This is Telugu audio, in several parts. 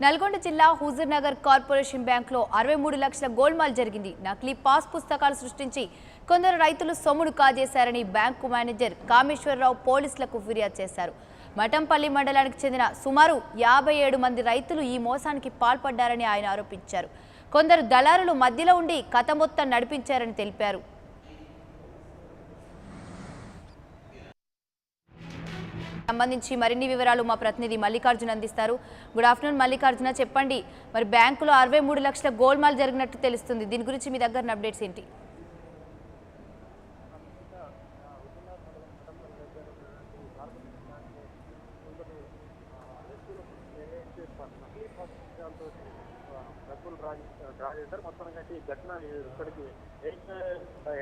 నల్గొండ జిల్లా హుజూర్ నగర్ కార్పొరేషన్ బ్యాంకులో 63 లక్షల గోల్మాల్ జరిగింది. నకిలీ పాస్ పుస్తకాలు సృష్టించి కొందరు రైతులు సొమ్మును కాజేశారని బ్యాంకు మేనేజర్ కామేశ్వరరావు పోలీసులకు ఫిర్యాదు చేశారు. మఠంపల్లి మండలానికి చెందిన సుమారు 57 మంది రైతులు ఈ మోసానికి పాల్పడ్డారని ఆయన ఆరోపించారు. కొందరు దళారులు మధ్యలో ఉండి కథ మొత్తం నడిపించారని తెలిపారు. సంబంధించి మరిన్ని వివరాలు మా ప్రతినిధి మల్లికార్జున అందిస్తారు. గుడ్ ఆఫ్టర్నూన్ మల్లికార్జున, చెప్పండి, మరి బ్యాంకులో 63 లక్షల గోల్మాల్ జరిగినట్టు తెలుస్తుంది. దీని గురించి మీ దగ్గర అప్డేట్స్ ఏంటి?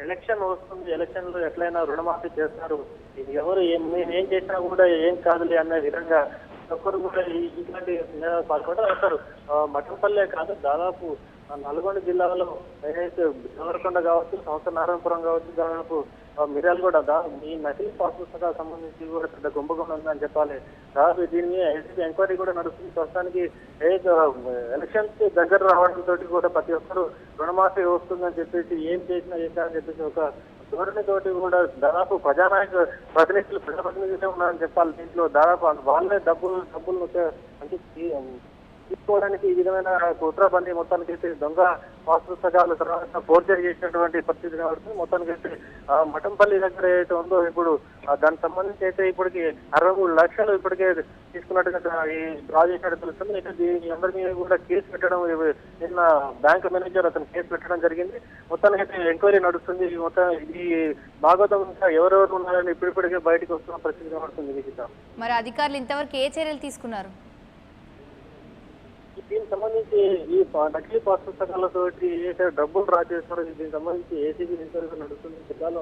ఎలక్షన్ వస్తుంది, ఎలక్షన్ లో ఎట్లయినా రుణమాఫీ చేస్తారు, ఇది ఎవరు ఏం చేసినా కూడా ఏం కాదులే అనే విధంగా ఒక్కరు కూడా ఇట్లాంటి పాల్గొంటారు వస్తారు. మఠంపల్లె కాదు, దాదాపు నల్గొండ జిల్లాలో ఏదైతే దేవరకొండ కావచ్చు, సంవత్సరనారాయణపురం కావచ్చు, దాదాపు మిర్యాలగూడ ఈ నకిలీ పాస్ పుస్తకాలకు సంబంధించి కూడా పెద్ద గుంపకుండా ఉందని చెప్పాలి. దాదాపు దీని మీద ఏసీబీ ఎంక్వైరీ కూడా నడుస్తుంది. ప్రస్తుతానికి ఎలక్షన్స్ దగ్గర రావడంతో కూడా ప్రతి ఒక్కరు రుణమాఫీ వస్తుందని చెప్పేసి ఏం చేసినా చేశారని చెప్పేసి ఒక ధోరణితోటి కూడా దాదాపు ప్రజాప్రతినిధులే ఉన్నారని చెప్పాలి. దీంట్లో దాదాపు వాళ్ళే డబ్బులు అంటే తీసుకోవడానికి ఈ విధమైన కుట్రబందీ మొత్తానికి అయితే దొంగ పాస్ పుస్తకాలు తర్వాత ఫోర్జరీ చేసినటువంటి పరిస్థితి కాబట్టి మొత్తానికి అయితే మఠంపల్లి దగ్గర ఏదైతే ఉందో ఇప్పుడు దానికి సంబంధించి అయితే ఇప్పటికి 63 లక్షలు ఇప్పటికే తీసుకున్నట్టుగా ఈ డ్రా చేసినట్టు తెలుస్తుంది. అయితే దీని అందరి మీద కూడా కేసు పెట్టడం, నిన్న బ్యాంక్ మేనేజర్ అతను కేసు పెట్టడం జరిగింది. మొత్తానికి అయితే ఎంక్వైరీ నడుస్తుంది. మొత్తం ఈ భాగవతం ఇంకా ఎవరెవరు ఉన్నారని ఇప్పటికే బయటకు వస్తున్న పరిస్థితి కనబడుతుంది. మరి అధికారులు ఇంతవరకు ఏ చర్యలు తీసుకున్నారు? దీనికి సంబంధించి ఈ నకిలీ పాస్ పుస్తకాలతోటి ఏదైతే డబ్బులు డ్రా చేస్తారో దీనికి సంబంధించి ఏసీబీ ఎంక్వైరీ నడుస్తుంది. జిల్లాలో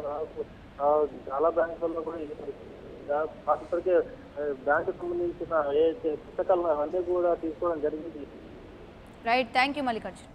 చాలా బ్యాంకుల్లో కూడా ఇప్పటికే బ్యాంకు సంబంధించిన ఏదైతే పుస్తకాలు అవన్నీ కూడా తీసుకోవడం జరిగింది. Right, thank you Mallikarjun.